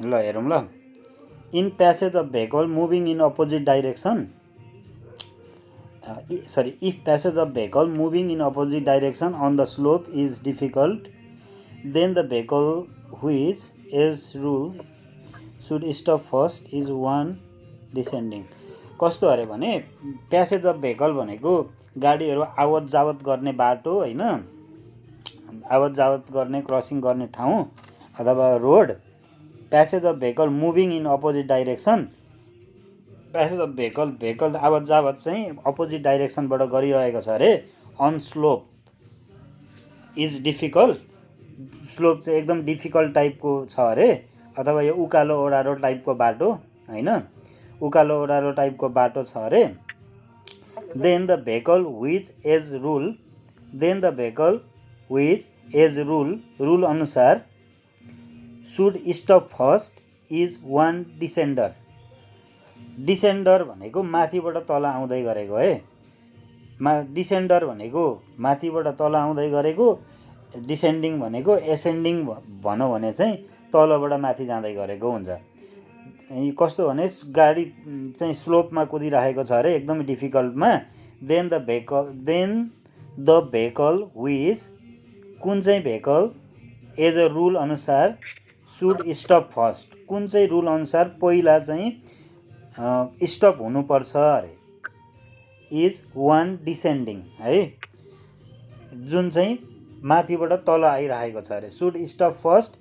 ल हेरौँ ल in passage of vehicle moving in opposite direction if passage of vehicle moving in opposite direction on the slope is difficult, then the vehicle which as rule should stop first is one descending. कस्तो अरे भने passage of vehicle भनेको गाडीहरू आवत जावत गर्ने बाटो होइन, आवत जावत गर्ने क्रसिङ गर्ने ठाउँ अथवा road. Passage of vehicle moving in opposite direction, passage of vehicle आवत जावत चाहिँ अपोजिट डाइरेक्सनबाट गरिरहेको छ अरे। On slope is difficult, slope चाहिँ एकदम डिफिकल्ट टाइपको छ अरे, अथवा यो उकालो ओह्रालो टाइपको बाटो होइन, उकालो ओह्रालो टाइपको बाटो छ अरे। Then the vehicle which as rule, then the vehicle which as rule अनुसार should stop first is one descender. Descender भनेको माथिबाट तल आउँदै गरेको है, डिसेन्डर भनेको माथिबाट तल आउँदै गरेको, डिसेन्डिङ भनेको एसेन्डिङ भनौँ भने चाहिँ तलबाट माथि जाँदै गरेको हुन्छ। कस्तो भने गाडी चाहिँ स्लोपमा कुदिरहेको छ अरे, एकदम डिफिकल्टमा। देन द भेहिकल विच, कुन चाहिँ भेहिकल एज अ रुल अनुसार सुड स्टप फर्स्ट, कुन चाहिँ रुल अनुसार पहिला चाहिँ स्टप हुनुपर्छ अरे, इज वान डिसेन्डिङ है, जुन चाहिँ माथिबाट तल आइरहेको छ अरे। Should stop first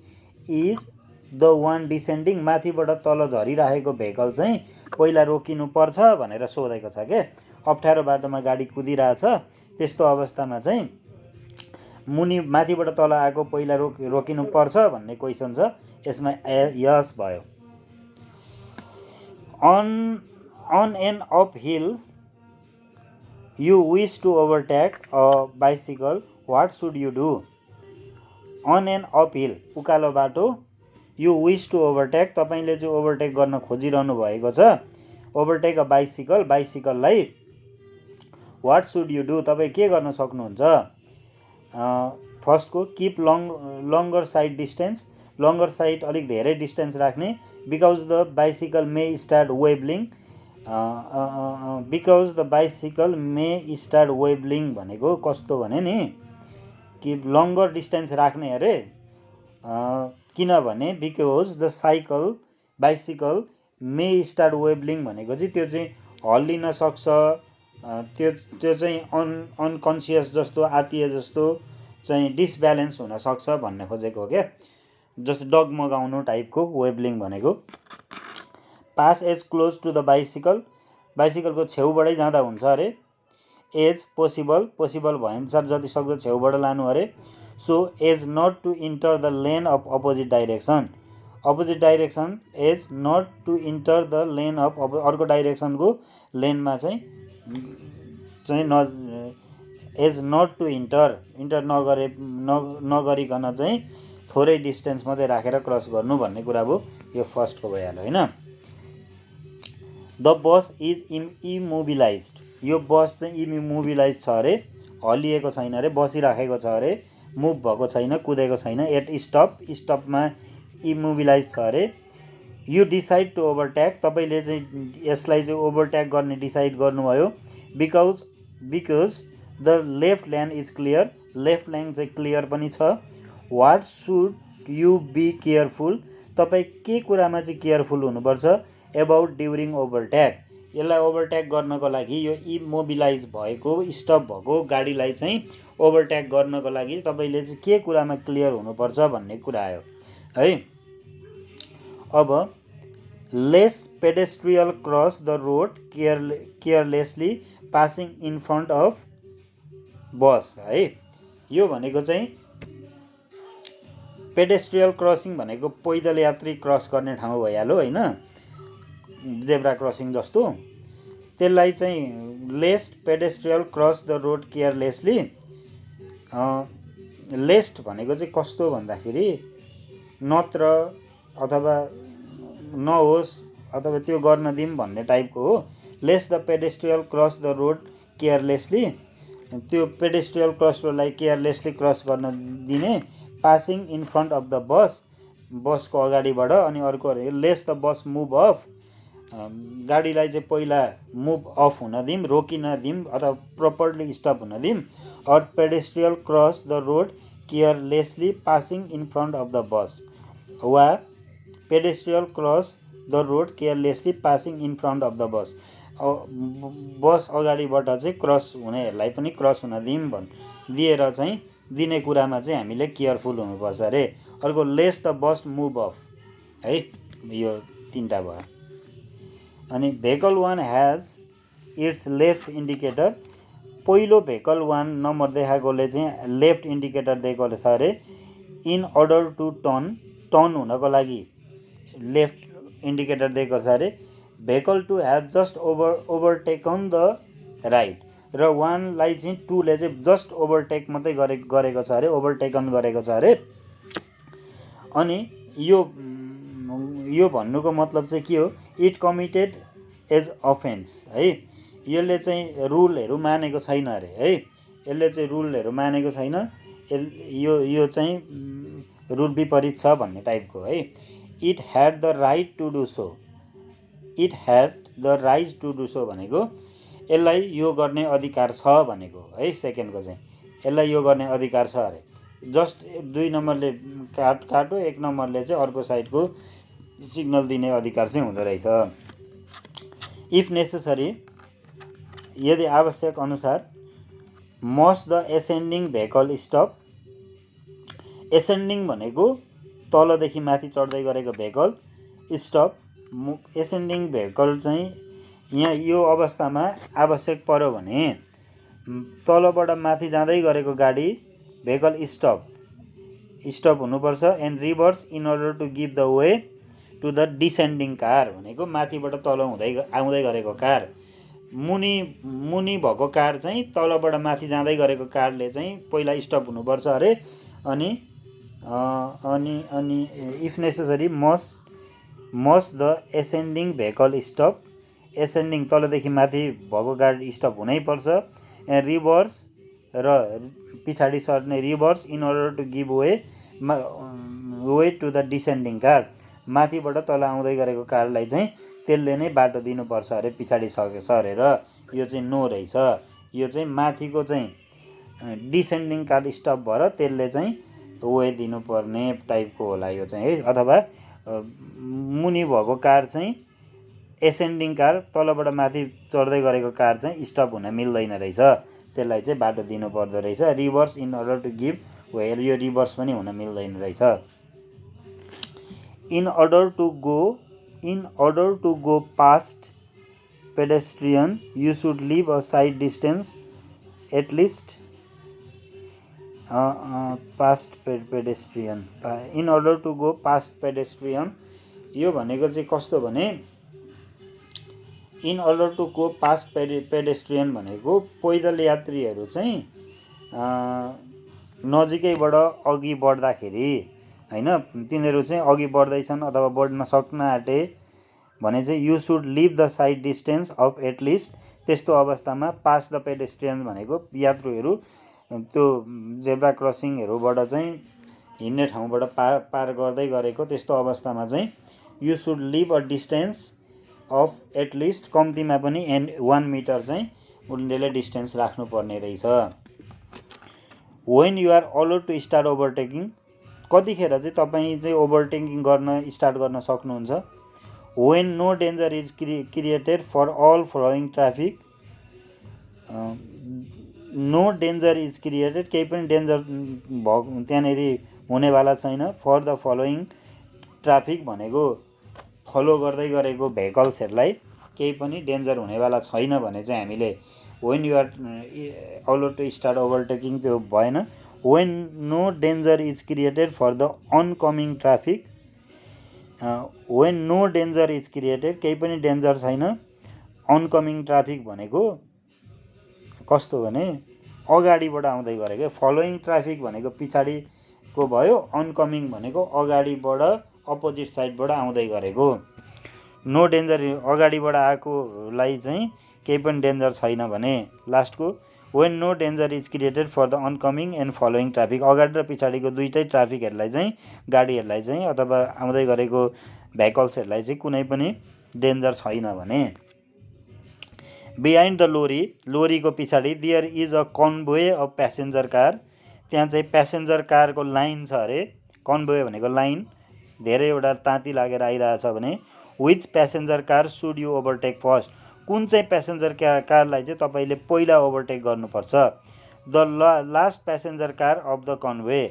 is the one descending, माथिबाट तल झरिरहेको भेहिकल चाहिँ पहिला रोकिनुपर्छ भनेर सोधेको छ के। अप्ठ्यारो बाटोमा गाडी कुदिरहेछ, त्यस्तो अवस्थामा चाहिँ माथिबाट तल आएको पहिला रोकिनुपर्छ भन्ने क्वेसन छ, यसमा यस भयो। On an uphill you wish to overtake a bicycle, what should you do? On an uphill, उकालो बाटो, you wish to overtake, तपाईले चाहिँ ओभरटेक गर्न खोजिरहनु भएको छ, ओभरटेक अ बाइसिकल, बाइसिकललाई। what should you do, तपाईँ के गर्न सक्नुहुन्छ? फर्स्टको keep longer side distance, longer side अलिक धेरै डिस्टेन्स राख्ने। Because the bicycle may start wobbling, because the bicycle may start wobbling भनेको कस्तो भने नि कि लङ्गर डिस्टेन्स राख्ने अरे, किनभने because the bicycle may start wobbling भनेको चाहिँ त्यो चाहिँ हल्लिन सक्छ, त्यो चाहिँ अनकन्सियस जस्तो, आत्तिए जस्तो चाहिँ डिसब्यालेन्स हुनसक्छ भन्ने खोजेको हो क्या, जस्तो डगमगाउनु टाइपको वेबलिङ भनेको। Pass as close to the bicycle, बाइसिकलको छेउबाटै जाँदा हुन्छ अरे। एज पोसिबल, पोसिबल भएअनुसार जति सक्दो छेउबाट लानु अरे। So as not to enter the lane of opposite direction, opposite direction as not to enter the lane of अर्को डाइरेक्सनको लेनमा चाहिँ एज नट टु इन्टर नगरिकन चाहिँ थोरै डिस्टेन्स मात्रै राखेर क्रस गर्नु भन्ने कुरा भयो। यो फर्स्टको भइहाल्यो होइन। द बस इज इमोबिलाइज्ड, यो बस चाहिँ इमोबिलाइज छ अरे, हल्लिएको छैन अरे, बसिराखेको छ अरे, मुभ भएको छैन, कुदेको छैन। एट स्टपमा इमोबिलाइज छ अरे। यु डिसाइड टु ओभरटेक, तपाईँले चाहिँ यसलाई चाहिँ ओभरटेक गर्ने डिसाइड गर्नुभयो। Because the left lane is clear, left lane चाहिँ क्लियर पनि छ। What should you be careful, तपाईँ के कुरामा चाहिँ केयरफुल हुनुपर्छ? एबाउट ड्युरिङ ओभरटेक, यसलाई ओभरटेक गर्नको लागि यो इमोबिलाइज भएको, स्टप भएको गाडीलाई चाहिँ ओभरटेक गर्नको लागि तपाईँले चाहिँ के कुरामा क्लियर हुनुपर्छ भन्ने कुरा आयो है। अब lest pedestrian cross the road carelessly passing in front of bus है। यो भनेको चाहिँ पेडेस्ट्रियल क्रसिङ भनेको पैदल यात्री क्रस गर्ने ठाउँ भइहाल्यो होइन, जेब्रा क्रसिङ जस्तो। त्यसलाई चाहिँ lest pedestrian cross the road carelessly, lest भनेको चाहिँ कस्तो भन्दाखेरि नत्र अथवा नहोस् अथवा त्यो गर्न दिउँ भन्ने टाइपको हो। Lest the pedestrian cross the road carelessly, त्यो पेडेस्ट्रियल क्रस रोडलाई केयरलेसली क्रस गर्न दिने, passing in front of the bus, बसको अगाडिबाट, अनि अर्को lest the bus move off, गाडीलाई चाहिँ पहिला मुभ अफ हुन दिउँ, रोकिन दिउँ अथवा प्रपरली स्टप हुन दिउँ। Or pedestrian cross the road carelessly passing in front of the bus, वा pedestrian cross the road carelessly passing in front of the bus, bus अगाडिबाट चाहिँ क्रस हुनेहरूलाई पनि क्रस हुन दिउँ दिएर चाहिँ दिने कुरामा चाहिँ हामीले केयरफुल हुनुपर्छ अरे। अर्को lest the bus move of है, यो तिनवटा भयो। अनि vehicle 1 has its left indicator, पहिलो भेहिकल 1 नम्बर देखाएकोले चाहिँ लेफ्ट इन्डिकेटर दिएको छ अरे। इन अर्डर टु टर्न हुनको लागि लेफ्ट इन्डिकेटर दिएको छ अरे। Vehicle 2 has just overtaken the right, र 1 लाई चाहिँ 2 ले चाहिँ जस्ट ओभरटेक मात्रै गरेको छ अरे, ओभरटेकन गरेको छ अरे। अनि यो भन्नुको मतलब चाहिँ के हो, इट कमिटेड एज अफेन्स है, यसले चाहिँ रुलहरू मानेको छैन अरे है, यसले चाहिँ रुलहरू मानेको छैन, यो चाहिँ रुल विपरीत छ भन्ने टाइपको है। It had the right to do so, it had the right to do so भनेको यसलाई यो गर्ने अधिकार छ भनेको है। सेकेन्डको चाहिँ यसलाई यो गर्ने अधिकार छ अरे। जस्ट 2 नम्बरले काटो, 1 नम्बरले चाहिँ अर्को साइडको सिग्नल दिने अधिकार चाहिँ हुँदो रहेछ। इफ नेसेसरी, यदि आवश्यक अनुसार, must the ascending vehicle stop, ascending भनेको तलदेखि माथि चढ्दै गरेको भेहिकल, स्टप एसेन्डिङ भेहिकल चाहिँ यहाँ यो अवस्थामा आवश्यक पर्यो भने तलबाट माथि जाँदै गरेको गाडी भेहिकल स्टप हुनुपर्छ। And reverse in order to give the way to the descending car भनेको माथिबाट तल आउँदै गरेको कार, मुनि भएको कार चाहिँ तलबाट माथि जाँदै गरेको कारले चाहिँ पहिला स्टप हुनुपर्छ अरे। अनि if necessary must the ascending vehicle stop, ascending तलदेखि माथि भएको गाडी स्टप हुनैपर्छ। एन्ड रिभर्स, र पछाडि सर्ने reverse in order to give way to the descending car, माथिबाट तल आउँदै गरेको कारलाई चाहिँ त्यसले नै बाटो दिनुपर्छ अरे पछाडि सरेर। यो चाहिँ नो रहेछ, यो चाहिँ माथिको चाहिँ डिसेन्डिङ कार स्टप भएर त्यसले चाहिँ वे दिनुपर्ने टाइपको होला यो चाहिँ है। अथवा मुनि भएको कार चाहिँ एसेन्डिङ कार, तलबाट माथि चढ्दै गरेको कार चाहिँ स्टप हुन मिल्दैन रहेछ, त्यसलाई चाहिँ बाटो दिनु पर्दो रहेछ। Reverse in order to give way, यो रिभर्स पनि हुन मिल्दैन रहेछ। In order to go past pedestrian you should leave a side distance at least past pedestrian, in order to go past pedestrian, यो भनेको चाहिँ कस्तो भने in order to go past pedestrian भनेको पैदल यात्रीहरू चाहिँ नजिकैबाट अघि बढ्दाखेरि हैन, तिनीहरू चाहिँ अघि बढ्दैछन् अथवा बढ्न सक्न आँटे भने चाहिँ you should leave the side distance of at least, त्यस्तो अवस्थामा पास द पेडेस्ट्रियन भनेको यात्रुहरू त्यो जेब्रा क्रसिङहरूबाट चाहिँ हिँड्ने ठाउँबाट पार गर्दै गरेको त्यस्तो अवस्थामा चाहिँ you should leave a distance of at least, कम्तीमा पनि 1 मिटर चाहिँ उनीहरूले डिस्टेन्स राख्नुपर्ने रहेछ। When you are allowed to start overtaking, कतिखेर चाहिँ तपाईँ चाहिँ ओभरटेकिङ गर्न स्टार्ट गर्न सक्नुहुन्छ। When no danger is created for all following traffic, no danger is created, केही पनि डेन्जर त्यहाँनिर हुनेवाला छैन। फर द फलोइङ ट्राफिक भनेको फलो गर्दै गरेको भेहिकल्सहरूलाई केही पनि डेन्जर हुनेवाला छैन भने चाहिँ हामीले when you are allowed to start overtaking त्यो भएन। When no danger is created for the oncoming traffic, when no danger is created, केही पनि डेन्जर छैन। अनकमिङ ट्राफिक भनेको कस्तो भने अगाडिबाट आउँदै गरेको, फलोइङ ट्राफिक भनेको पछाडिको भयो, अनकमिङ भनेको अगाडिबाट अपोजिट साइडबाट आउँदै गरेको। नो डेन्जर अगाडिबाट आएकोलाई चाहिँ केही पनि डेन्जर छैन भने लास्टको when no danger is created for the oncoming and following traffic, अगाडि र पछाडिको दुइटै ट्राफिकहरूलाई चाहिँ गाडीहरूलाई चाहिँ अथवा आउँदै गरेको भेहिकल्सहरूलाई चाहिँ कुनै पनि डेन्जर छैन भने। बिहाइन्ड द लोरी, लोरीको पछाडि there is a convoy of passenger car, त्यहाँ चाहिँ प्यासेन्जर कारको लाइन छ अरे। कन्भोय भनेको लाइन, धेरैवटा ताती लागेर आइरहेछ भने which passenger car should you overtake first, कुन चाहिँ प्यासेन्जर कारलाई चाहिँ तपाईँले पहिला ओभरटेक गर्नुपर्छ। The last passenger car of the convoy,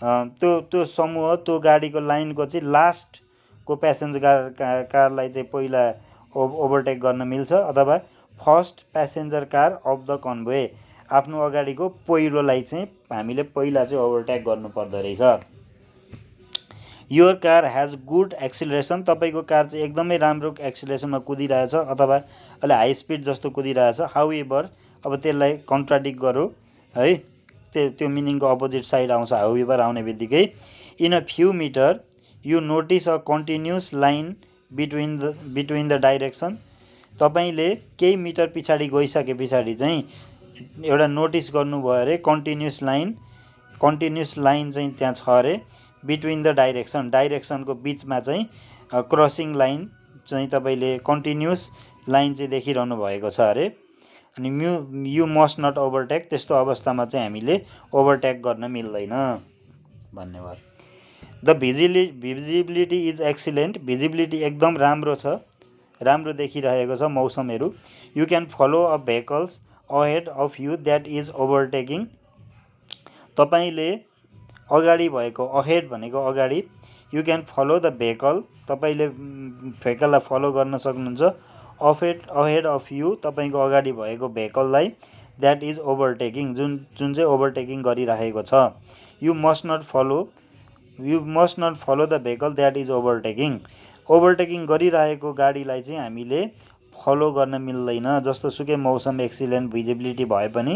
त्यो समूह त्यो गाडीको लाइनको चाहिँ लास्टको प्यासेन्जर कारलाई चाहिँ पहिला ओभरटेक गर्न मिल्छ, अथवा first passenger car of the convoy, आफ्नो अगाडिको पहिलोलाई चाहिँ हामीले पहिला चाहिँ ओभरटेक गर्नुपर्दो रहेछ। Your car has good acceleration, तपाईँको कार चाहिँ एकदमै राम्रो एक्सिलरेसनमा कुदिरहेछ अथवा अलि हाई स्पिड जस्तो कुदिरहेछ। हाउ एभर, अब त्यसलाई कन्ट्राडिक्ट गरौँ है, त्यो मिनिङको अपोजिट साइड आउँछ हाउ एभर आउने बित्तिकै। In a few metre you notice a continuous line between the direction, तपाईँले केही मिटर पछाडि गइसके पछाडि चाहिँ एउटा नोटिस गर्नुभयो अरे कन्टिन्युस लाइन चाहिँ त्यहाँ छ अरे। बिट्विन द डाइरेक्सन, डाइरेक्सनको बिचमा चाहिँ क्रसिङ लाइन चाहिँ तपाईँले कन्टिन्युस लाइन चाहिँ देखिरहनु भएको छ अरे। अनि यु मस्ट नट ओभरटेक, त्यस्तो अवस्थामा चाहिँ हामीले ओभरटेक गर्न मिल्दैन। धन्यवाद। The visibility is excellent, visibility एकदम राम्रो छ, राम्रो देखिरहेको छ मौसमहरू। You can follow a vehicles ahead of you that is overtaking, तपाईँले अगाडि भएको, अहेड भनेको अगाडि, you can follow the vehicle, तपाईँले भेहिकललाई फलो गर्न सक्नुहुन्छ। अहेड अफ यु, तपाईँको अगाडि भएको भेहिकललाई, द्याट इज ओभरटेकिङ, जुन चाहिँ ओभरटेकिङ गरिरहेको छ। You must not follow the vehicle that is overtaking, overtaking गरिरहेको गाडीलाई चाहिँ हामीले फलो गर्न मिल्दैन, जस्तो सुकै मौसम एक्सिलेन्ट भिजिबिलिटी भए पनि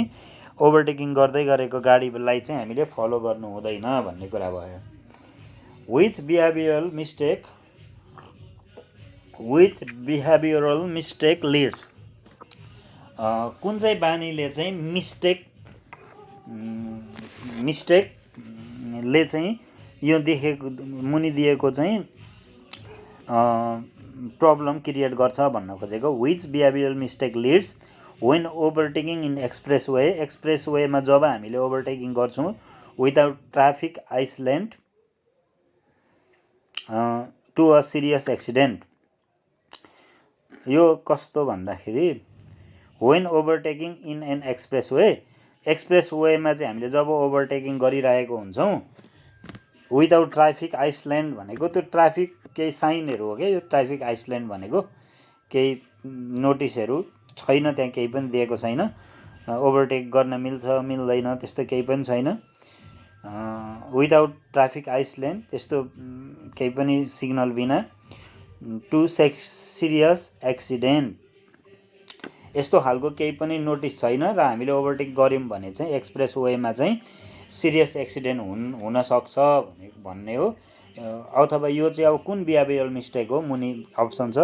ओभरटेकिङ गर्दै गरेको गाडीलाई चाहिँ हामीले फलो गर्नु हुँदैन भन्ने कुरा भयो। विच बिहेभियरल मिस्टेक लिड्स, कुन चाहिँ बानीले चाहिँ मिस्टेकले चाहिँ यो मुनि दिएको चाहिँ प्रब्लम क्रिएट गर्छ भन्न खोजेको। Which behavioural mistake leads when overtaking in express वेमा जब हामीले ओभरटेकिङ गर्छौँ without traffic island to a serious accident. यो कस्तो भन्दाखेरि when overtaking in an express वेमा चाहिँ हामीले जब ओभरटेकिङ गरिरहेको हुन्छौँ विदाउट ट्राफिक आइसल्यान्ड भनेको त्यो ट्राफिक केही साइनहरू हो क्या, यो ट्राफिक आइसल्यान्ड भनेको केही नोटिसहरू छैन, त्यहाँ केही पनि दिएको छैन, ओभरटेक गर्न मिल्छ मिल्दैन त्यस्तो केही पनि छैन। विदाउट ट्राफिक आइसल्यान्ड त्यस्तो केही पनि सिग्नल बिना, टु सिरियस एक्सिडेन्ट यस्तो खालको केही पनि नोटिस छैन र हामीले ओभरटेक गऱ्यौँ भने चाहिँ एक्सप्रेस वेमा चाहिँ सिरियस एक्सिडेन्ट हुन सक्छ भन्ने हो। अथवा यो चाहिँ अब कुन बिहेभियरल मिस्टेक हो, मुनि अप्सन छ।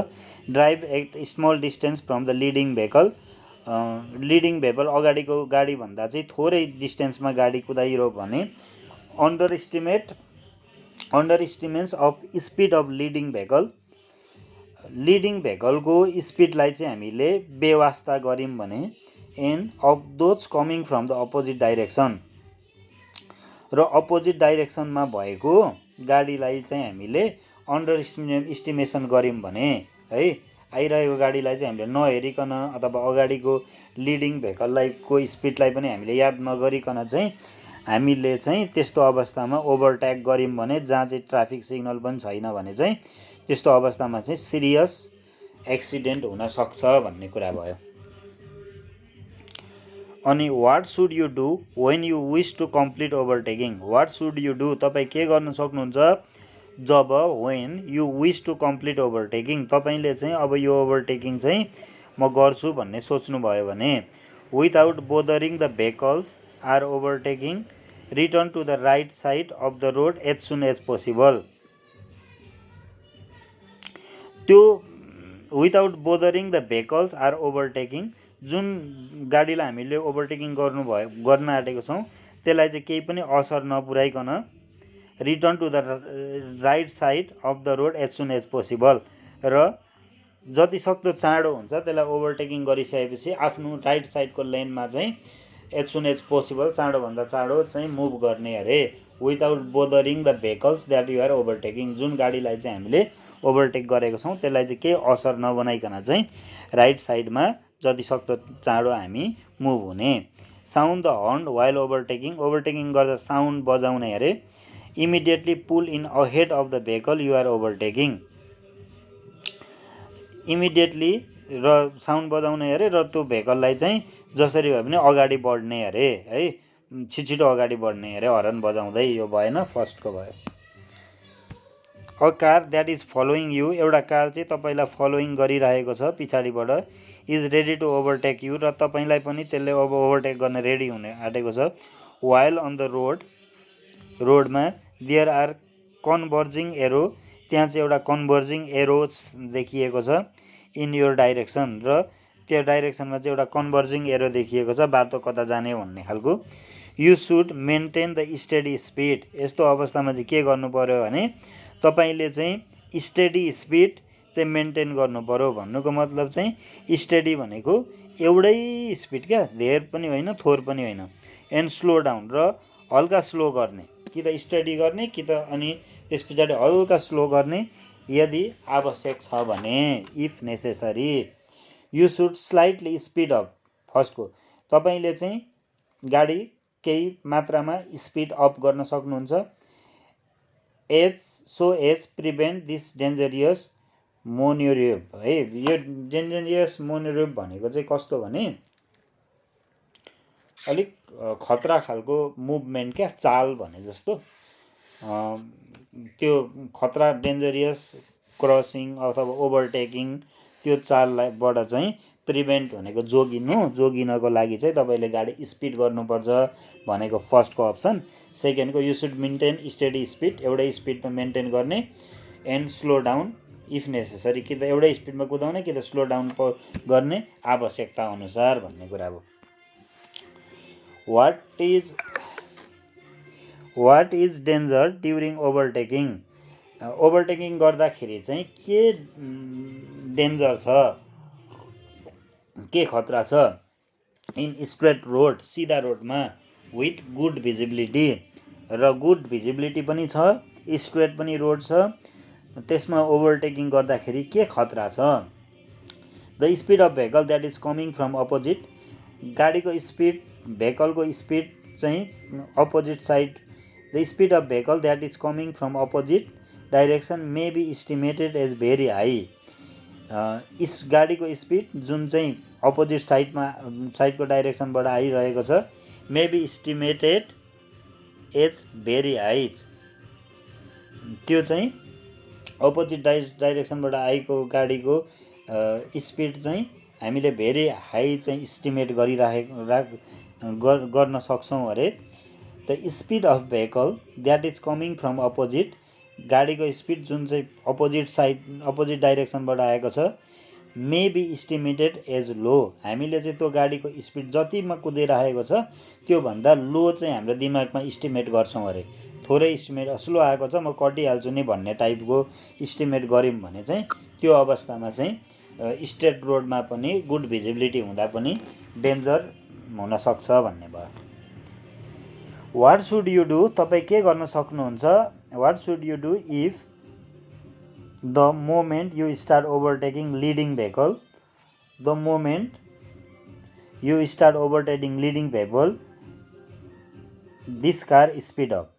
Drive at small distance from the leading vehicle, leading vehicle अगाडिको गाडीभन्दा चाहिँ थोरै डिस्टेन्समा गाडी कुदाइरह्यो भने। Underestimates of speed of leading vehicle, leading भेहिकलको स्पिडलाई चाहिँ हामीले बेवास्ता गऱ्यौँ भने। And of those coming from the opposite direction, र अपोजिट डाइरेक्सनमा भएको गाडीलाई चाहिँ हामीले अन्डर इस्टिमेसन गऱ्यौँ भने है, आइरहेको गाडीलाई चाहिँ हामीले नहेरिकन अथवा अगाडिको लिडिङ भेहिकललाई को स्पिडलाई पनि हामीले याद नगरिकन चाहिँ हामीले चाहिँ त्यस्तो अवस्थामा ओभरटेक गऱ्यौँ भने, जहाँ चाहिँ ट्राफिक सिग्नल पनि छैन भने चाहिँ त्यस्तो अवस्थामा चाहिँ सिरियस एक्सिडेन्ट हुन सक्छ भन्ने कुरा भयो। अनि what should you do when you wish to complete overtaking, what should you do, तपाईँ के गर्न सक्नुहुन्छ जब when you wish to complete overtaking, तपाईँले चाहिँ अब यो ओभरटेकिङ चाहिँ म गर्छु भन्ने सोच्नुभयो भने। Without bothering the vehicles are overtaking return to the right side of the road as soon as possible, त्यो without bothering the vehicles are overtaking, जुन गाडीलाई हामीले ओभरटेकिङ गर्न आँटेको छौँ त्यसलाई चाहिँ केही पनि असर नपुर्याइकन return to the right side of the road as soon as possible र जति सक्दो चाँडो हुन्छ त्यसलाई ओभरटेकिङ गरिसकेपछि आफ्नो राइट साइडको लेनमा चाहिँ एज सुन एज पोसिबल चाँडोभन्दा चाँडो चाहिँ मुभ गर्ने अरे without bothering the vehicles that you are overtaking. जुन गाडीलाई चाहिँ हामीले ओभरटेक गरेको छौँ त्यसलाई चाहिँ केही असर नबनाइकन चाहिँ राइट साइडमा जति सक्दो चाँडो हामी मुभ हुने। Sound the horn while overtaking, overtaking गर्दा साउन्ड बजाउने अरे। Immediately pull in ahead of the vehicle you are overtaking, immediately र साउन्ड बजाउने अरे र त्यो भेहिकललाई चाहिँ जसरी भए पनि अगाडि बढ्ने अरे है, छिटो अगाडि बढ्ने अरे हर्न बजाउँदै। यो भएन, फर्स्टको भयो। A car that is following you, एउटा कार चाहिँ तपाईँलाई फलोइङ गरिरहेको छ पछाडिबाट, is ready to overtake you र तपाईँलाई पनि त्यसले अब ओभरटेक गर्न रेडी हुने आँटेको छ। वाइल अन द रोड, रोडमा देयर आर कन्भर्जिङ एरो, त्यहाँ चाहिँ एउटा कन्भर्जिङ एरो देखिएको छ इन योर डाइरेक्सन र त्यो डाइरेक्सनमा चाहिँ एउटा कन्भर्जिङ एरो देखिएको छ बाटो कता जाने भन्ने खालको। You should maintain the steady speed, यस्तो अवस्थामा चाहिँ के गर्नु पर्यो भने तपाईँले चाहिँ स्टेडी स्पिड चाहिँ मेन्टेन गर्नु पर्यो। भन्नुको मतलब चाहिँ स्टेडी भनेको एउटै स्पिड क्या, धेर पनि होइन थोर पनि होइन। एन्ड स्लो डाउन र हल्का स्लो गर्ने, कि त स्टडी गर्ने कि त अनि त्यस पछाडि हल्का स्लो गर्ने यदि आवश्यक छ भने, if necessary. You should slightly speed up, फर्स्टको तपाईँले चाहिँ गाडी केही मात्रामा स्पिड अप गर्न सक्नुहुन्छ। As prevent this dangerous manoeuvre है। यो डेन्जरियस मोन्युरेब भनेको चाहिँ कस्तो भने अलिक खतरा खालको मुभमेन्ट क्या, चाल भने जस्तो। त्यो खतरा डेन्जरियस क्रसिङ अथवा ओभरटेकिङ त्यो चालबाट चाहिँ प्रिभेन्ट भनेको जोगिनको लागि चाहिँ तपाईँले गाडी स्पिड गर्नुपर्छ भनेको फर्स्टको अप्सन। सेकेन्डको you should maintain steady speed, एउटै स्पिडमा मेन्टेन गर्ने। And slow down if necessary, कि त एउटै स्पिडमा कुदाउने कि त स्लो डाउन गर्ने आवश्यकता अनुसार भन्ने कुरा हो। वाट इज डेन्जर ड्युरिङ ओभरटेकिङ, ओभरटेकिङ गर्दाखेरि चाहिँ के डेन्जर छ, के खतरा छ। इन स्ट्रेट रोड, सिधा रोडमा, विथ गुड भिजिबिलिटी, र गुड भिजिबिलिटी पनि छ, स्ट्रेट पनि रोड छ, त्यसमा ओभरटेकिङ गर्दाखेरि के खतरा छ। The speed of vehicle that is coming from opposite, गाडीको स्पिड भेहिकलको स्पिड चाहिँ opposite side, the speed of vehicle that is coming from opposite direction may be estimated as very high, गाडीको स्पिड जुन चाहिँ अपोजिट साइडको डाइरेक्सनबाट आइरहेको छ may be estimated as very high, त्यो चाहिँ अपोजिट डाइरेक्सनबाट आएको गाडीको स्पिड चाहिँ हामीले भेरी हाई चाहिँ इस्टिमेट गर्न सक्छौँ अरे। The speed of vehicle that is coming from opposite, गाडीको स्पिड जुन चाहिँ अपोजिट डाइरेक्सनबाट आएको छ may be estimated as low, हामीले चाहिँ त्यो गाडीको स्पिड जतिमा कुदिरहेको छ त्योभन्दा लो चाहिँ हाम्रो दिमागमा इस्टिमेट गर्छौँ अरे। थोरै इस्टिमेट स्लो आएको छ म कटिहाल्छु नि भन्ने टाइपको इस्टिमेट गऱ्यौँ भने चाहिँ त्यो अवस्थामा चाहिँ स्ट्रेट रोडमा पनि गुड भिजिबिलिटी हुँदा पनि डेन्जर हुनसक्छ भन्ने भयो। वाट सुड यु डु, तपाईँ के गर्न सक्नुहुन्छ। What should you do if the moment you start overtaking leading vehicle, the moment you start overtaking leading vehicle this car speed up,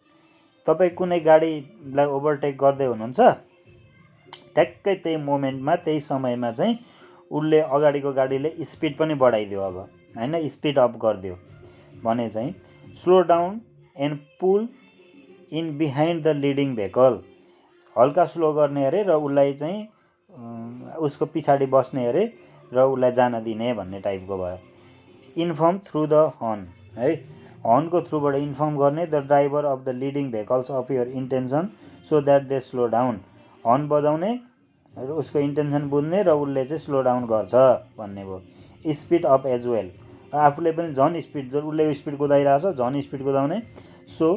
तपाईँ कुनै गाडीलाई ओभरटेक गर्दै हुनुहुन्छ, ठ्याक्कै त्यही मोमेन्टमा त्यही समयमा चाहिँ उसले अगाडिको गाडीले स्पिड पनि बढाइदियो अब होइन, स्पिड अप गरिदियो भने चाहिँ slow down and pull in behind the leading vehicle, हल्का स्लो गर्ने अरे र उसलाई चाहिँ उसको पछाडि बस्ने अरे र उसलाई जान दिने भन्ने टाइपको भयो। इन्फर्म थ्रु द हर्न है, हर्नको थ्रुबाट इन्फर्म गर्ने the driver of the leading vehicles of your intention so that they slow down, horn बजाउने र उसको इन्टेन्सन बुझ्ने र उसले चाहिँ स्लो डाउन गर्छ भन्ने भयो। स्पिड अप एज वेल, आफूले पनि झन् स्पिड, उसले स्पिड कुदाइरहेको छ झन् स्पिड कुदाउने, so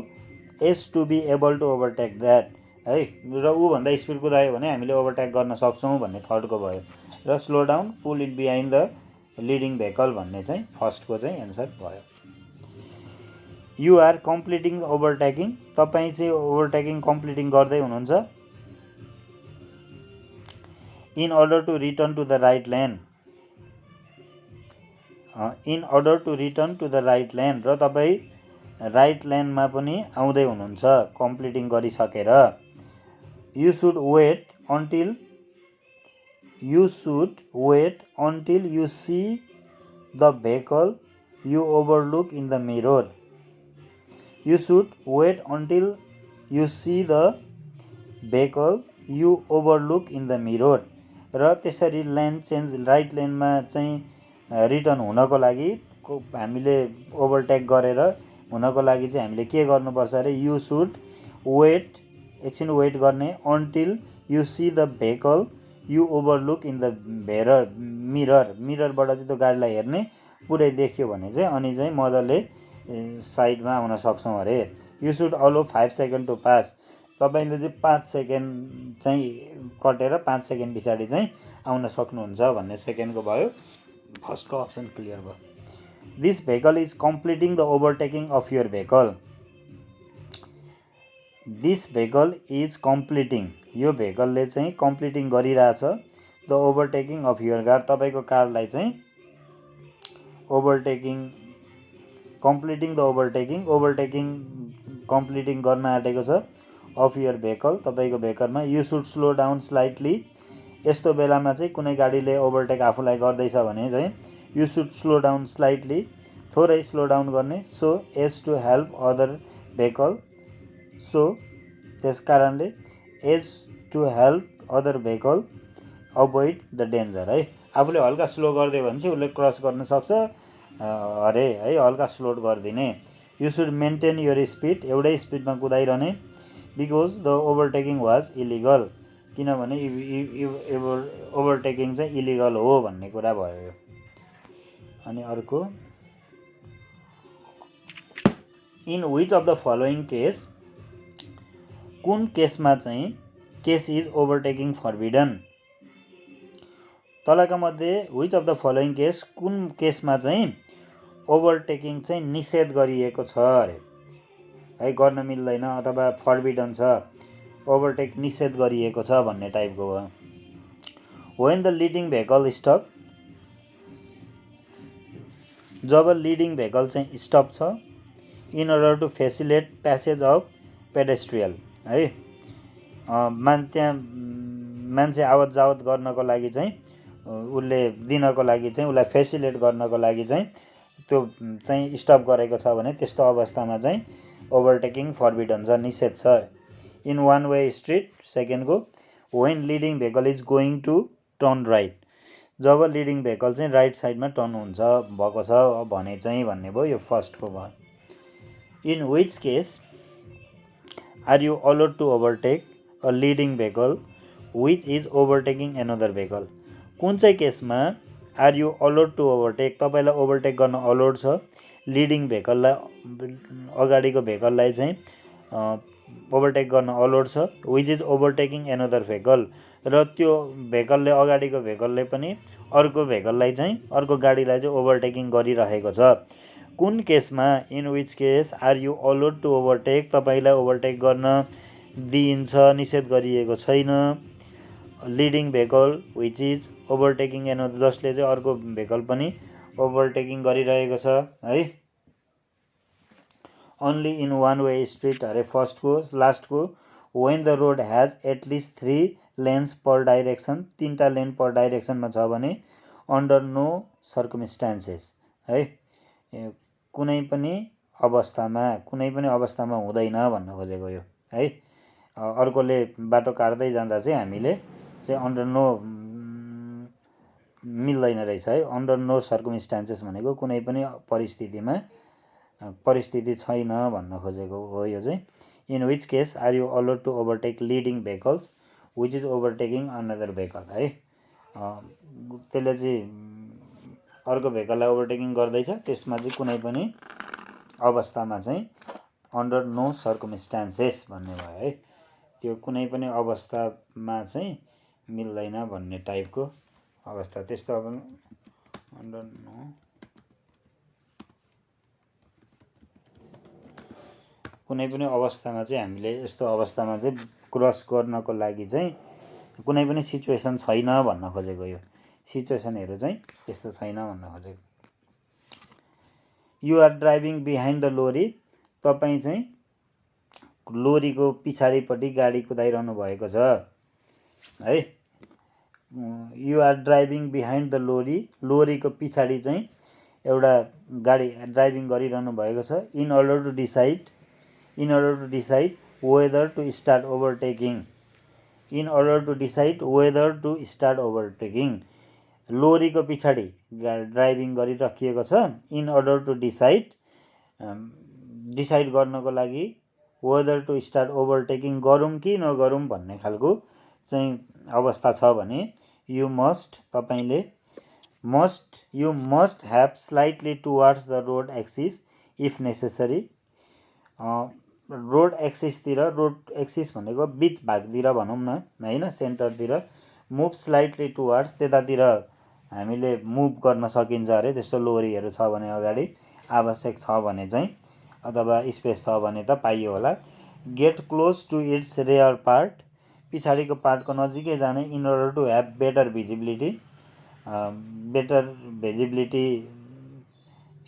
as to be able to overtake that है, र ऊभन्दा स्पिड कुदायो भने हामीले ओभरटेक गर्न सक्छौँ भन्ने थर्डको भयो, र slow down pull it behind the leading vehicle भन्ने चाहिँ फर्स्टको चाहिँ एन्सर भयो। यु आर कम्प्लिटिङ ओभरटेकिङ, तपाईँ चाहिँ ओभरटेकिङ कम्प्लिटिङ गर्दै हुनुहुन्छ। In order to return to the right lane, in order to return to the right lane, र तपाईँ राइट लेनमा पनि आउँदै हुनुहुन्छ कम्प्लिटिङ गरिसकेर। You should wait until you see the vehicle you overlook in the mirror, you should wait until you see the vehicle you overlook in the mirror, र त्यसरी lane change right लेनमा चाहिँ return हुनको लागि हामीले overtake गरेर हुनको लागि चाहिँ हामीले के गर्नुपर्छ अरे, यु सुड वेट, एकछिन वेट गर्ने, until you see the vehicle you overlook in the mirror, मिररबाट चाहिँ त्यो गाडीलाई हेर्ने, पुरै देख्यो भने चाहिँ अनि चाहिँ मजाले साइडमा आउन सक्छौँ अरे। You should allow 5 second to pass, तपाईँले चाहिँ 5 सेकेन्ड चाहिँ कटेर 5 सेकेन्ड पछाडि चाहिँ आउन सक्नुहुन्छ भन्ने सेकेन्डको भयो, फर्स्टको अप्सन क्लियर भयो। This vehicle is completing the overtaking of your vehicle, this vehicle is completing, यो भेहिकलले चाहिँ कम्प्लिटिङ गरिरहेछ the overtaking of your car, तपाईँको कारलाई चाहिँ overtaking, completing the overtaking completing गर्न आँटेको छ अफ योर भेहिकल, तपाईँको भेहिकलमा। You should slow down slightly, यस्तो बेलामा चाहिँ कुनै गाडीले ओभरटेक आफूलाई गर्दैछ भने चाहिँ you should slow down slightly, थोरै स्लो डाउन गर्ने, so as to help other vehicle, so त्यस कारणले as to help other vehicle avoid the danger है, आफूले हल्का स्लो गरिदियो भने चाहिँ उसले क्रस गर्न सक्छ अरे है, हल्का स्लो गरिदिने। You should maintain your speed, एउटै स्पिडमा कुदाइरहने, बिकज द ओभरटेकिङ वाज इलिगल, किनभने ओभरटेकिङ चाहिँ इलिगल हो भन्ने कुरा भयो। अनि अर्को, in which of the following case, कुन केसमा चाहिँ केस इज ओभरटेकिङ फरबिडन, तलका मध्ये which of the following case, कुन केसमा चाहिँ ओभरटेकिङ चाहिँ निषेध गरिएको छ अरे है, गर्न मिल्दैन अथवा फरबिडन छ, ओभरटेक निषेध गरिएको छ भन्ने टाइपको भयो। When the leading vehicle stop, जब लिडिङ भेहिकल चाहिँ स्टप छ, in order to facilitate passage of pedestrian है, त्यहाँ मान्छे आवत जावत गर्नको लागि चाहिँ उसले दिनको लागि चाहिँ उसलाई फेसिलिटेट गर्नको लागि चाहिँ त्यो चाहिँ स्टप गरेको छ भने त्यस्तो अवस्थामा चाहिँ ओभरटेकिङ फरबिडन छ, निषेध छ। इन वान वे स्ट्रिट, सेकेन्डको, when leading vehicle is going to turn right, जब लिडिङ भेहिकल चाहिँ राइट साइडमा टर्न हुन्छ भएको छ भने चाहिँ भन्ने भयो, यो फर्स्टको भयो। In which case are you allowed to overtake a leading vehicle which is overtaking another vehicle, कुन चाहिँ केसमा are you allowed to overtake, तपाईँलाई ओभरटेक गर्न अलाउड छ, लिडिङ भेहिकललाई, अगाडिको भेहिकललाई चाहिँ ओभरटेक गर्न अलाउड छ, which is overtaking another vehicle, र त्यो भेहिकलले, अगाडिको भेहिकलले पनि अर्को भेहिकललाई चाहिँ, अर्को गाडीलाई चाहिँ ओभरटेकिङ गरिरहेको छ, कुन केसमा, in which case are you allowed to overtake, तपाईँलाई ओभरटेक गर्न दिइन्छ, निषेध गरिएको छैन, leading vehicle which is overtaking another, जसले चाहिँ अर्को भेहिकल पनि ओभरटेकिङ गरिरहेको छ है। Only in one way street अरे फर्स्टको, लास्टको, when the road has at least 3 lanes per direction, 3टा लेन पर डाइरेक्सनमा छ भने, अन्डर नो सर्कमस्टान्सेस है, कुनै पनि अवस्थामा हुँदैन भन्न खोजेको यो है, अर्कोले बाटो काट्दै जाँदा चाहिँ हामीले चाहिँ अन्डर नो मिल्दैन रहेछ है, अन्डर नो सर्कमस्टान्सेस भनेको कुनै पनि परिस्थिति छैन भन्न खोजेको हो यो चाहिँ। In which case are you allowed to overtake leading vehicles which is overtaking another vehicle है, त्यसले चाहिँ अर्को भेहिकललाई ओभरटेकिङ गर्दैछ त्यसमा चाहिँ कुनै पनि अवस्थामा चाहिँ अन्डर नो सर्कमस्टान्सेस भन्ने भयो है। त्यो कुनै पनि अवस्थामा चाहिँ मिल्दैन भन्ने टाइपको अवस्था। त्यस्तो अब अन्डर नो कुनै पनि अवस्थामा चाहिँ हामीले यस्तो अवस्थामा चाहिँ क्रस गर्नको लागि चाहिँ कुनै पनि सिचुएसन छैन भन्न खोजेको। यो सिचुएसनहरू चाहिँ त्यस्तो छैन भन्न खोजेको। You are driving behind the lorry, तपाईँ चाहिँ लोरीको पछाडिपट्टि गाडी कुदाइरहनु भएको छ है। You are driving behind the lorry, लोरीको पछाडि चाहिँ एउटा गाडी ड्राइभिङ गरिरहनु भएको छ। In order to decide whether to start overtaking, in order to decide whether to start overtaking, लोरीको पछाडि ड्राइभिङ गरिराखिएको छ। इन अर्डर टु डिसाइड गर्नको लागि वेदर टु स्टार्ट ओभरटेकिङ, गरौँ कि नगरौँ भन्ने खालको चाहिँ अवस्था छ भने you must have slightly towards the road axis if necessary. Road axis भनेको बिच भागतिर भनौँ न होइन, सेन्टरतिर मुभ स्लाइटली टुवार्ड्स, त्यतातिर हामीले मुभ गर्न सकिन्छ अरे। त्यस्तो लोरीहरू छ भने अगाडि आवश्यक छ भने चाहिँ, अथवा स्पेस छ भने त पाइयो होला। Get close to its rear part, पछाडिको पार्टको नजिकै जाने। In order to have better visibility,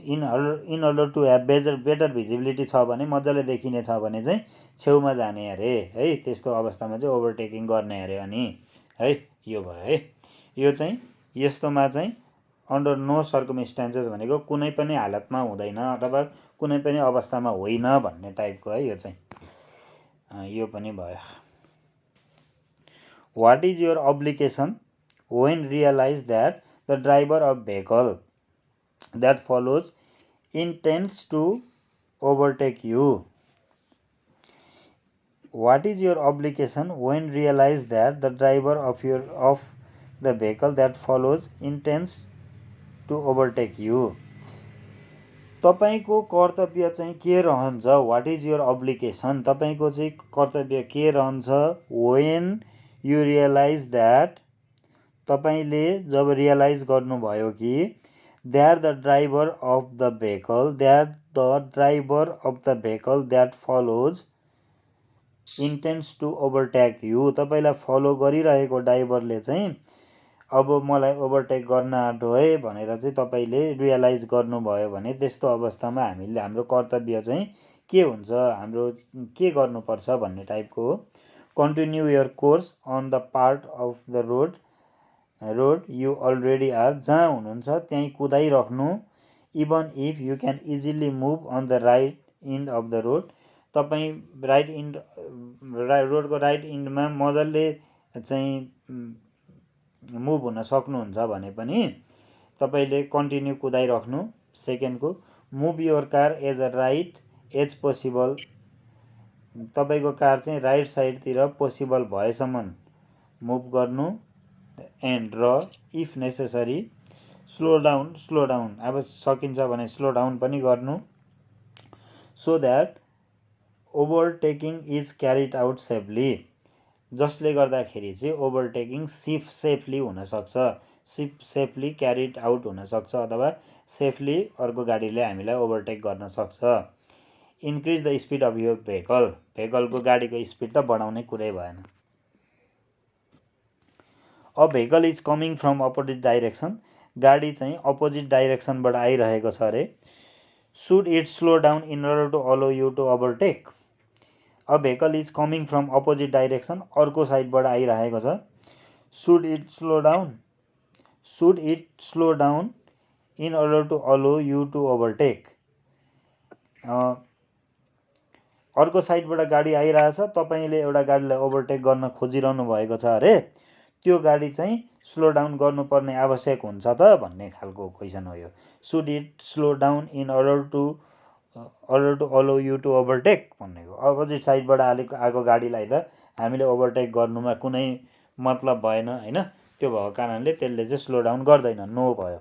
in order to have better visibility छ भने, मजाले देखिने छ भने चाहिँ छेउमा जाने अरे है। त्यस्तो अवस्थामा चाहिँ ओभरटेकिङ गर्ने अरे अनि है। यो भयो है। यो चाहिँ यस्तोमा चाहिँ अन्डर नो सर्कमस्टान्सेस भनेको कुनै पनि हालतमा हुँदैन अथवा कुनै पनि अवस्थामा होइन भन्ने टाइपको है। यो चाहिँ यो पनि भयो। What is your obligation when realize that the driver of vehicle that follows intends to overtake you? What is your obligation when realize that the driver of the vehicle that follows intends to overtake you? तपाईको कर्तव्य चाहिँ के रहन्छ? What is your obligation, तपाईको चाहिँ कर्तव्य के रहन्छ? when you realize that, तपाईले जब रियलाइज गर्नुभयो कि that the driver of the vehicle that follows intends to overtake you, तपाईलाई फलो गरिरहेको ड्राइभरले चाहिँ अब मलाई ओभरटेक गर्न आँट्यो है भनेर चाहिँ तपाईँले रियलाइज गर्नुभयो भने त्यस्तो अवस्थामा हाम्रो कर्तव्य चाहिँ के हुन्छ, हाम्रो के गर्नुपर्छ भन्ने टाइपको हो। Continue your course on the part of the road you already are, जहाँ हुनुहुन्छ त्यहीँ कुदाइराख्नु। Even if you can easily move on the right end of the road, तपाईँ रोडको राइट इन्डमा मजाले चाहिँ मुभ हुन सक्नुहुन्छ भने पनि तपाईँले कन्टिन्यू कुदाइराख्नु। सेकेन्डको, move your car as right as possible, तपाईँको कार चाहिँ राइट साइडतिर पोसिबल भएसम्म मुभ गर्नु। एन्ड र इफ नेसेसरी स्लो डाउन, अब सकिन्छ भने स्लो डाउन पनि गर्नु। So that overtaking is carried out safely, जसले गर्दाखेरि चाहिँ ओभरटेकिङ सेफली हुनसक्छ, सेफली क्यारिड आउट हुनसक्छ अथवा सेफली अर्को गाडीले हामीलाई ओभरटेक गर्न सक्छ। Increase the speed of your भेहिकलको गाडीको स्पिड त बढाउने कुरै भएन। A vehicle is coming from opposite direction, गाडी चाहिँ अपोजिट डाइरेक्सनबाट आइरहेको छ अरे। Should it slow down in order to allow you to overtake, a vehicle is coming from opposite direction, अर्को साइडबाट आइरहेको छ। Should it slow down in order to allow you to overtake, अर्को साइडबाट गाडी आइरहेछ, तपाईँले एउटा गाडीलाई ओभरटेक गर्न खोजिरहनु भएको छ अरे, त्यो गाडी चाहिँ स्लो डाउन गर्नुपर्ने आवश्यक हुन्छ त भन्ने खालको क्वेसन हो यो। Should it slow down in order to allow you to overtake भन्नेको। अपोजिट साइडबाट आएको गाडीलाई त हामीले ओभरटेक गर्नुमा कुनै मतलब भएन होइन, त्यो भएको कारणले त्यसले चाहिँ स्लो डाउन गर्दैन, नो भयो।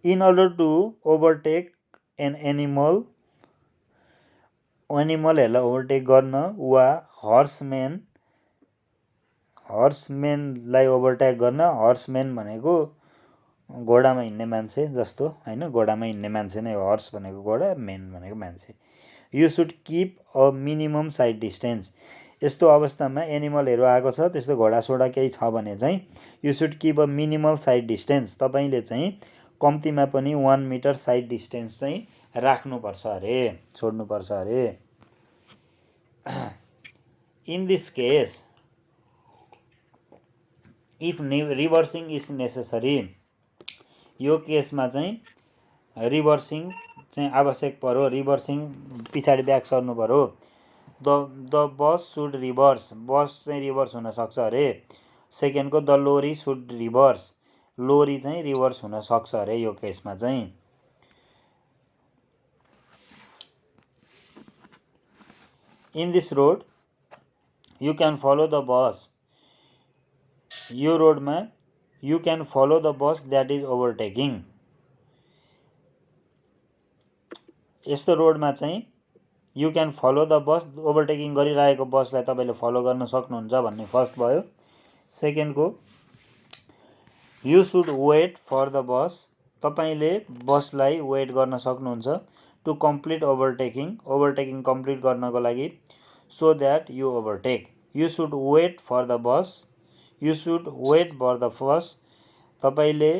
In order to overtake an एनिमलहरूलाई ओभरटेक गर्न वा हर्समेनलाई ओभरटेक गर्न, हर्समेन भनेको घोडामा हिँड्ने मान्छे जस्तो होइन, घोडामा हिँड्ने मान्छे नै हो, हर्स भनेको घोडा, मेन भनेको मान्छे। You should keep a minimum side distance. यस्तो अवस्थामा एनिमलहरू आएको छ, त्यस्तो घोडासोडा केही छ भने चाहिँ you should keep a minimal side distance, तपाईँले चाहिँ कम्तीमा पनि 1 मिटर साइड डिस्टेन्स चाहिँ राख्नुपर्छ अरे, छोड्नुपर्छ अरे। In this case if reversing is necessary, यो केसमा चाहिँ रिभर्सिङ चाहिँ आवश्यक पर्यो, रिभर्सिङ पछाडि ब्याक सर्नु पर्यो। The bus should reverse, bus चाहिँ रिभर्स हुनसक्छ अरे। सेकेन्डको the lorry should reverse, lorry चाहिँ रिभर्स हुनसक्छ अरे यो केसमा चाहिँ। In this road you can follow the bus, यो रोडमा you can follow the bus that is overtaking, यस्तो रोडमा चाहिँ you can follow the bus, overtaking गरिरहेको बसलाई तपाईँले फलो गर्न सक्नुहुन्छ भन्ने फर्स्ट भयो। सेकेन्डको you should wait for the bus, तपाईँले बसलाई वेट गर्न सक्नुहुन्छ to complete overtaking, overtaking complete गर्नको लागि, so that you overtake. You should wait for the bus, you should wait for the bus, तपाईँले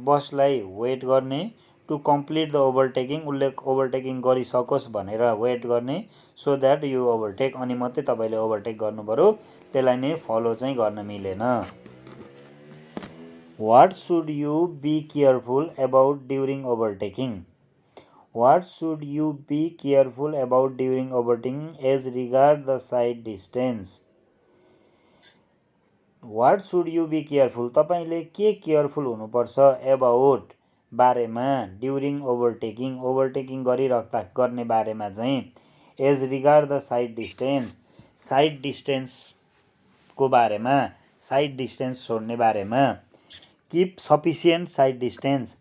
बसलाई वेट गर्ने, टु कम्प्लिट द ओभरटेकिङ, उसले ओभरटेकिङ गरिसकोस् भनेर वेट गर्ने, सो द्याट यु ओभरटेक, अनि मात्रै तपाईँले ओभरटेक गर्नु पर्यो, त्यसलाई नै फलो चाहिँ गर्न मिलेन। What should you be careful about during overtaking, what should you be careful about during overtaking as regard the side distance. What should you be careful, तपाईँले के केयरफुल हुनुपर्छ एबाउट बारेमा, ड्युरिङ ओभरटेकिङ, ओभरटेकिङ गर्ने बारेमा चाहिँ, as regard the side distance, side डिस्टेन्सको बारेमा, side distance छोड्ने बारेमा। किप सफिसियन्ट साइड डिस्टेन्स,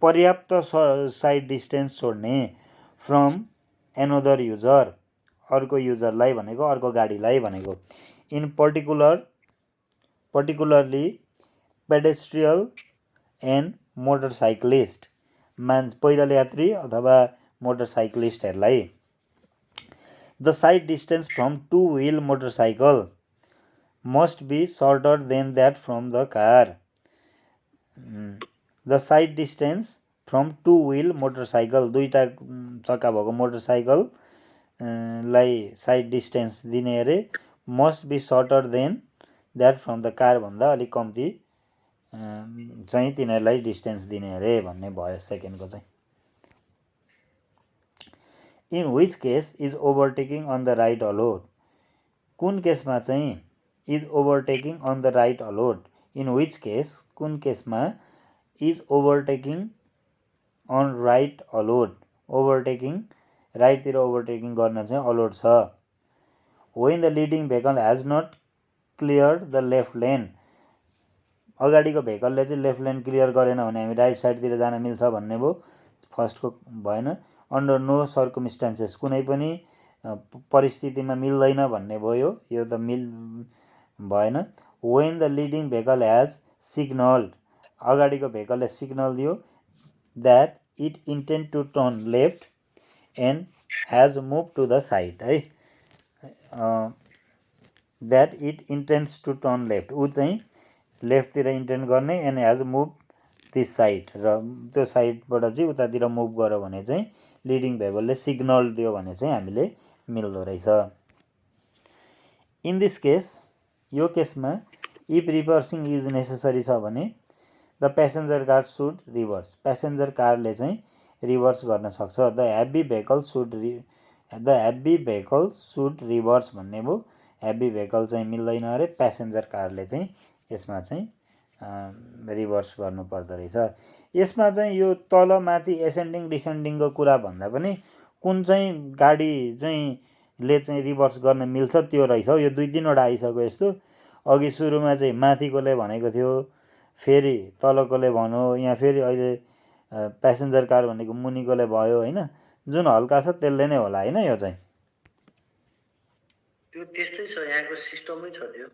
पर्याप्त साइड डिस्टेन्स छोड्ने, फ्रम एनदर युजर, अर्को युजरलाई भनेको, अर्को गाडीलाई भनेको। In particularly pedestrian and motorcyclist, पैदल यात्री अथवा मोटरसाइक्लिस्टहरूलाई। The side distance from two wheel motorcycle must be shorter than that from the car, the side distance from two wheel motorcycle, दुईवटा चक्का भएको मोटरसाइकललाई साइड डिस्टेन्स दिने अरे, must be shorter than that from the car भन्दा अलिक कम्ती चाहिँ तिनीहरूलाई डिस्टेन्स दिने अरे भन्ने भयो सेकेन्डको चाहिँ। In which case is overtaking on the right allowed, कुन केसमा चाहिँ is overtaking on the right allowed, in which case कुन केसमा is overtaking on right allowed, overtaking राइटतिर ओभरटेकिङ गर्न चाहिँ अलोड छ। When the leading vehicle has not clear the left lane, अगाडिको भेहिकलले चाहिँ लेफ्ट लेन क्लियर गरेन भने हामी राइट साइडतिर जान मिल्छ भन्ने भयो, फर्स्टको भएन। अन्डर नो सर्कमस्टान्सेस, कुनै पनि परिस्थितिमा मिल्दैन भन्ने भयो, यो त भएन। When the leading vehicle has signalled, अगाडिको भेहिकलले सिग्नल दियो that it intend to turn left and has move to the side, है, that it intends to turn left, ऊ चाहिँ लेफ्टतिर इन्टेन्ड गर्ने, and has move this side, र त्यो साइडबाट चाहिँ उतातिर मुभ गर्यो भने चाहिँ लिडिङ भेहिकलले सिग्नल दियो भने चाहिँ हामीले मिल्दो रहेछ। इन दिस केस, यो केसमा इफ रिभर्सिङ इज नेसेसरी छ भने the passenger car should reverse, passenger कारले चाहिँ रिभर्स गर्न सक्छ। The heavy vehicle should reverse भन्ने भयो, हेभी भेहिकल चाहिँ मिल्दैन अरे, प्यासेन्जर कारले चाहिँ यसमा चाहिँ रिभर्स गर्नु पर्दो रहेछ। यसमा चाहिँ यो तल माथि एसेन्डिङ डिसेन्डिङको कुरा भन्दा पनि कुन चाहिँ गाडी चाहिँ ले चाहिँ रिभर्स गर्न मिल्छ त्यो रहेछ, यो 2-3 वटा आइसक्यो यस्तो। अघि सुरुमा चाहिँ माथिकोले भनेको थियो, फेरि तलकोले भन्यो यहाँ फेरि अहिले प्यासेन्जर कार भनेको मुनिकोले भयो होइन, जुन हल्का छ त्यसले नै होला होइन, यो चाहिँ त्यो त्यस्तै छ, यहाँको सिस्टमै छ त्यो।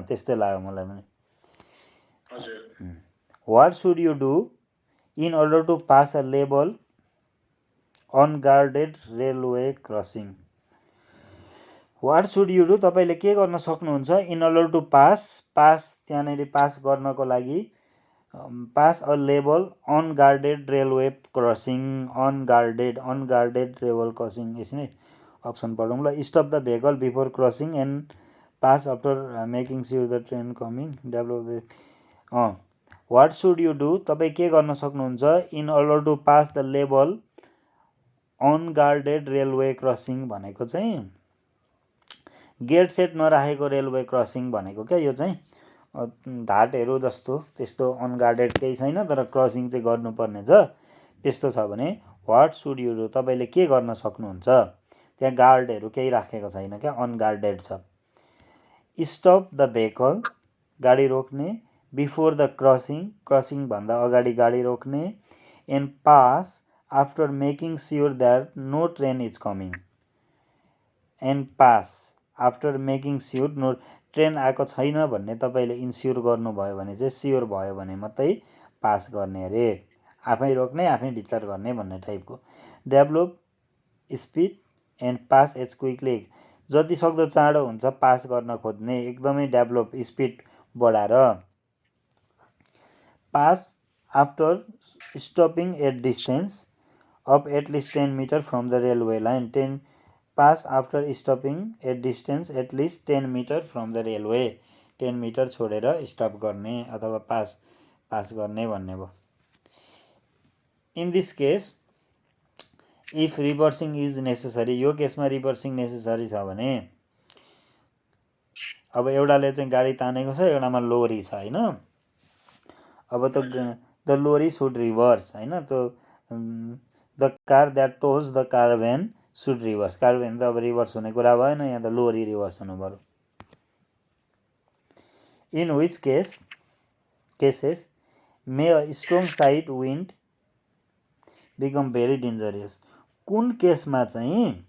त्यस्तै लाग्यो मलाई पनि। हजुर। What should you do in order to pass a लेबल unguarded railway crossing? What should you do, तपाईँले के गर्न सक्नुहुन्छ इन अर्डर टु पास त्यहाँनिर पास गर्नको लागि पास अ लेबल unguarded railway crossing, unguarded railway crossing, यसै अप्सन पढौँ ल। Stop the vehicle before crossing and pass after making sure the train coming, develop what should you do, तपाईँ के गर्न सक्नुहुन्छ in order to pass the लेबल unguarded railway crossing भनेको चाहिँ गेट सेट नराखेको रेलवे क्रसिङ भनेको क्या, यो चाहिँ घाटहरू जस्तो त्यस्तो अनगार्डेड केही छैन तर क्रसिङ चाहिँ गर्नुपर्ने छ, त्यस्तो छ भने वाट सुड यु डु, तपाईँले के गर्न सक्नुहुन्छ, त्यहाँ गार्डहरू केही राखेको छैन क्या, अनगार्डेड छ। स्टप द भेहिकल, गाडी रोक्ने, बिफोर द क्रसिङभन्दा अगाडि गाडी रोक्ने, and pass after making sure that no train is coming, and pass after making sure no train आएको छैन भन्ने तपाईँले इन्स्योर गर्नुभयो भने चाहिँ, स्योर भयो भने मात्रै पास गर्ने अरे, आफै रोक्ने आफै विचार गर्ने भन्ने टाइपको। Develop speed and pass as quickly, जति सक्दो चाँडो हुन्छ पास गर्न खोज्ने, एकदमै डेभलप स्पिड बढाएर। Pass after stopping at distance of at least 10 metre from the railway line, pass after stopping at distance at least 10 metre from the railway, 10 मिटर छोडेर स्टप गर्ने अथवा पास गर्ने भन्ने भयो। In this case if reversing is necessary, यो केसमा रिभर्सिङ necessary छ भने, अब एउटाले चाहिँ गाडी तानेको छ, एउटामा लोरी छ होइन, अब द लोरी सुड रिभर्स होइन, the car that tows the caravan should reverse, caravan त अब रिभर्स हुने कुरा भएन, यहाँ त लोरी रिभर्स हुनु पऱ्यो। In which cases may a strong side wind become very dangerous, कुन केसमा चाहिँ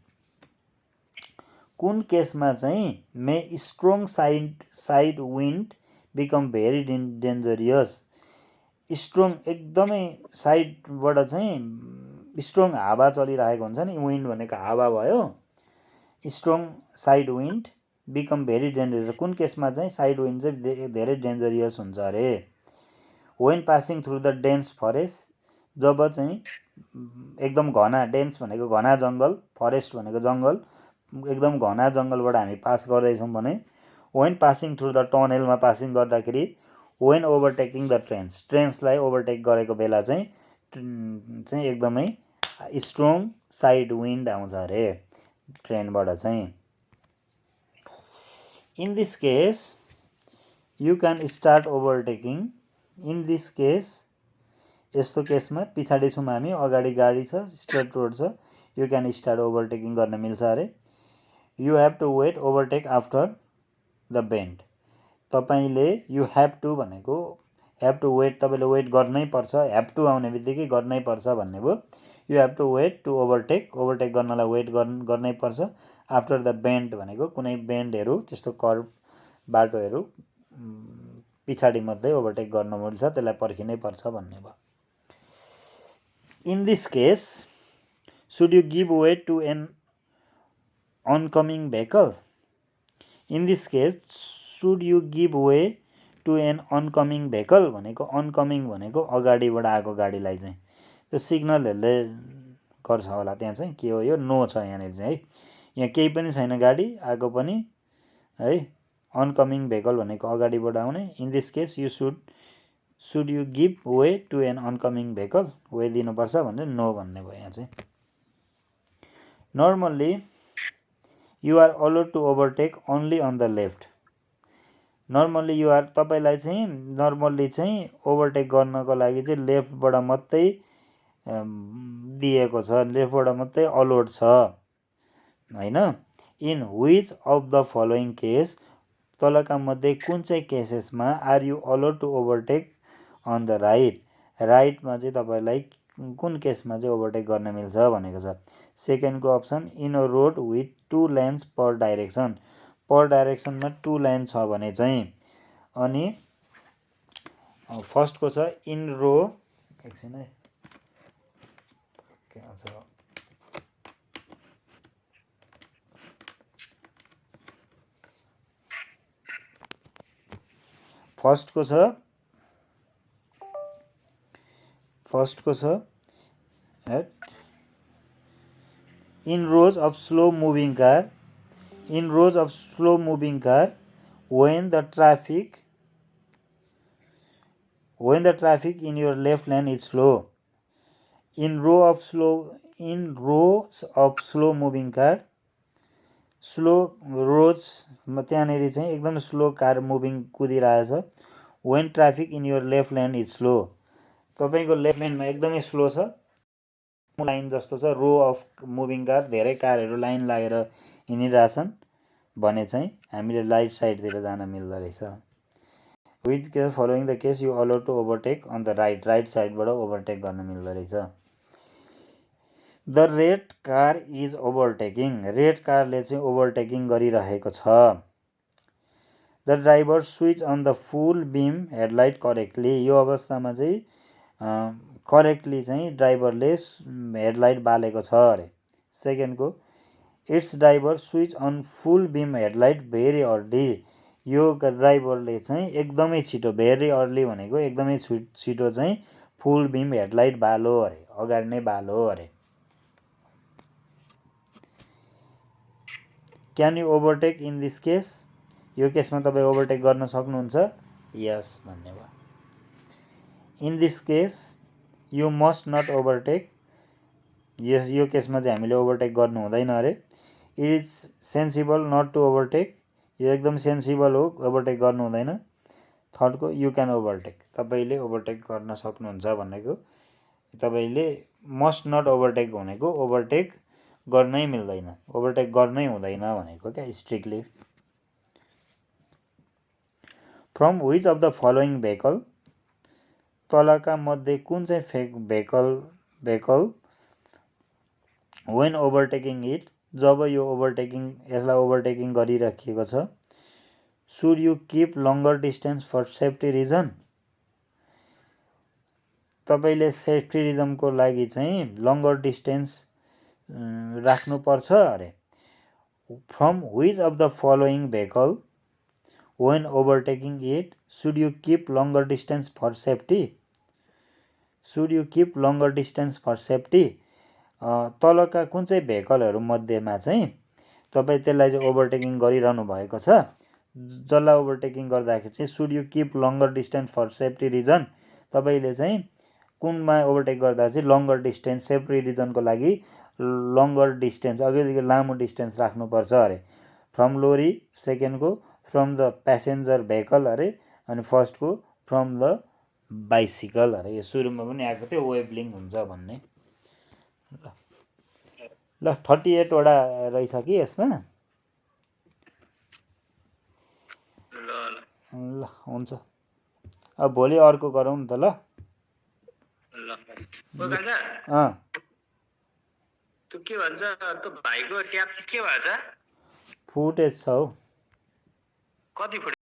may strong side wind become very dangerous, strong एकदमै साइडबाट चाहिँ स्ट्रङ हावा चलिरहेको हुन्छ नि, विन्ड भनेको हावा भयो, strong side wind become very dangerous, कुन केसमा चाहिँ साइड विन्ड चाहिँ धेरै डेन्जरियस हुन्छ अरे। When passing through the dense forest, जब चाहिँ एकदम घना, डेन्स भनेको घना जङ्गल, फरेस्ट भनेको जङ्गल, एकदम घना जङ्गलबाट हामी पास गर्दैछौँ भने, वेन पासिङ थ्रु द टनेलमा पासिङ गर्दाखेरि, वेन ओभरटेकिङ द ट्रेन्सलाई ओभरटेक गरेको बेला चाहिँ एकदमै स्ट्रङ साइड विन्ड आउँछ अरे ट्रेनबाट चाहिँ। In this case you can start overtaking, in this case यस्तो केसमा पछाडि छौँ हामी, अगाडि गाडी छ, स्ट्रेट रोड छ, यु क्यान स्टार्ट ओभरटेकिङ गर्न मिल्छ अरे। You have to wait overtake after the bend, तपाईँले यु हेभ टु भनेको हेभ टु वेट, तपाईँले वेट गर्नै पर्छ, हेभ टु आउने बित्तिकै गर्नै पर्छ भन्ने भयो। You have to wait to overtake गर्नलाई वेट गर्नै पर्छ, आफ्टर द बेन्ड भनेको कुनै बेन्डहरू त्यस्तो कर्भ बाटोहरू पछाडि मात्रै ओभरटेक गर्न मिल्छ, त्यसलाई पर्खिनै पर्छ भन्ने भयो। In this case should you give way to an oncoming vehicle, in this case should you give way to an oncoming vehicle भनेको, अनकमिङ भनेको अगाडिबाट आएको गाडीलाई चाहिँ त्यो सिग्नलहरूले गर्छ होला, त्यहाँ चाहिँ के हो यो नो छ यहाँनिर चाहिँ है, यहाँ केही पनि छैन गाडी आएको पनि है, अनकमिङ भेहिकल भनेको अगाडिबाट आउने। In this case you should you give way to an oncoming vehicle, way दिनुपर्छ भनेर नो भन्ने भयो यहाँ चाहिँ। Normally you are allowed to overtake only on the left, normally you are, तपाईँलाई चाहिँ नर्मल्ली चाहिँ ओभरटेक गर्नको लागि चाहिँ लेफ्टबाट मात्रै दिएको छ, लेफ्टबाट मात्रै अलाउड छ होइन। In which of the following case, तलका मध्ये कुन चाहिँ केसेसमा are you allowed to overtake on the right राइटमा चाहिँ तपाईँलाई कुन केसमा चाहिँ ओभरटेक गर्न मिल्छ भनेको छ सेकेन्डको option in a road with 2 lanes per डाइरेक्सनमा 2 lane छ भने चाहिँ अनि फर्स्टको छ इन रो एकछिन है के छ फर्स्टको छ in rows of slow moving car when the traffic in your left lane is slow in rows of slow moving car slow रोज त्यहाँनिर चाहिँ एकदम स्लो कार मुभिङ कुदिरहेछ when traffic in your left lane is slow तपाईँको left लेनमा एकदमै slow छ line जस्तो छ रो अफ मुभिङ कार धेरै कारहरू लाइन लागेर हिँडिरहेछन् भने चाहिँ हामीले राइट साइडतिर जान मिल्दो रहेछ विथ के following the case you allow to overtake on the right साइडबाट ओभरटेक गर्न मिल्दो रहेछ the red car is overtaking red कारले चाहिँ ओभरटेकिङ गरिरहेको छ the driver switch on the full beam headlight correctly यो अवस्थामा चाहिँ करेक्टली चाहिँ ड्राइभरले हेडलाइट बालेको छ अरे सेकेन्डको it's driver switch on full beam headlight very early यो ड्राइभरले चाहिँ एकदमै छिटो भेरी अर्ली भनेको एकदमै छिटो चाहिँ फुल बिम हेडलाइट बालो अरे अगाडि नै बालो अरे can you overtake in this case यो केसमा तपाईँ ओभरटेक गर्न सक्नुहुन्छ यस भन्ने भयो in this case you must not overtake यो केसमा चाहिँ हामीले ओभरटेक गर्नु हुँदैन अरे it is sensible not to overtake यो एकदम सेन्सिबल हो ओभरटेक गर्नु हुँदैन थर्डको यु क्यान ओभरटेक तपाईँले ओभरटेक गर्न सक्नुहुन्छ भनेको तपाईँले मस्ट नट ओभरटेक भनेको ओभरटेक गर्नै मिल्दैन ओभरटेक गर्नै हुँदैन भनेको क्या strictly from which of the following vehicle तलका मध्ये कुन चाहिँ भेहिकल वेन ओभरटेकिङ इट जब यो यसलाई ओभरटेकिङ गरिराखिएको छ should you keep longer distance for safety reason तपाईँले सेफ्टी रिजनको लागि चाहिँ लङ्गर डिस्टेन्स राख्नुपर्छ अरे from which of the following vehicle when overtaking it should you keep longer distance for safety तलका कुन चाहिँ भेहिकलहरू मध्येमा चाहिँ तपाईँ त्यसलाई चाहिँ ओभरटेकिङ गरिरहनु भएको छ जसलाई ओभरटेकिङ गर्दाखेरि चाहिँ should you keep longer distance for safety reason तपाईँले चाहिँ कुनमा ओभरटेक गर्दा चाहिँ लङ्गर डिस्टेन्स सेफ्टी रिजनको लागि लङ्गर डिस्टेन्स अलिकति लामो डिस्टेन्स राख्नुपर्छ अरे फ्रम लोरी सेकेन्डको फ्रम द प्यासेन्जर भेहिकल अरे अनि फर्स्टको फ्रम द बाइसिकल अरे यो सुरुमा पनि आएको थियो वेभलिङ हुन्छ भन्ने ल 38 वटा रहेछ कि यसमा ल हुन्छ अब भोलि अर्को गरौँ नि त ल त्यो के भन्छ त्यो भाइको ट्याप के भन्छ फुटेज छ हौ कति फुट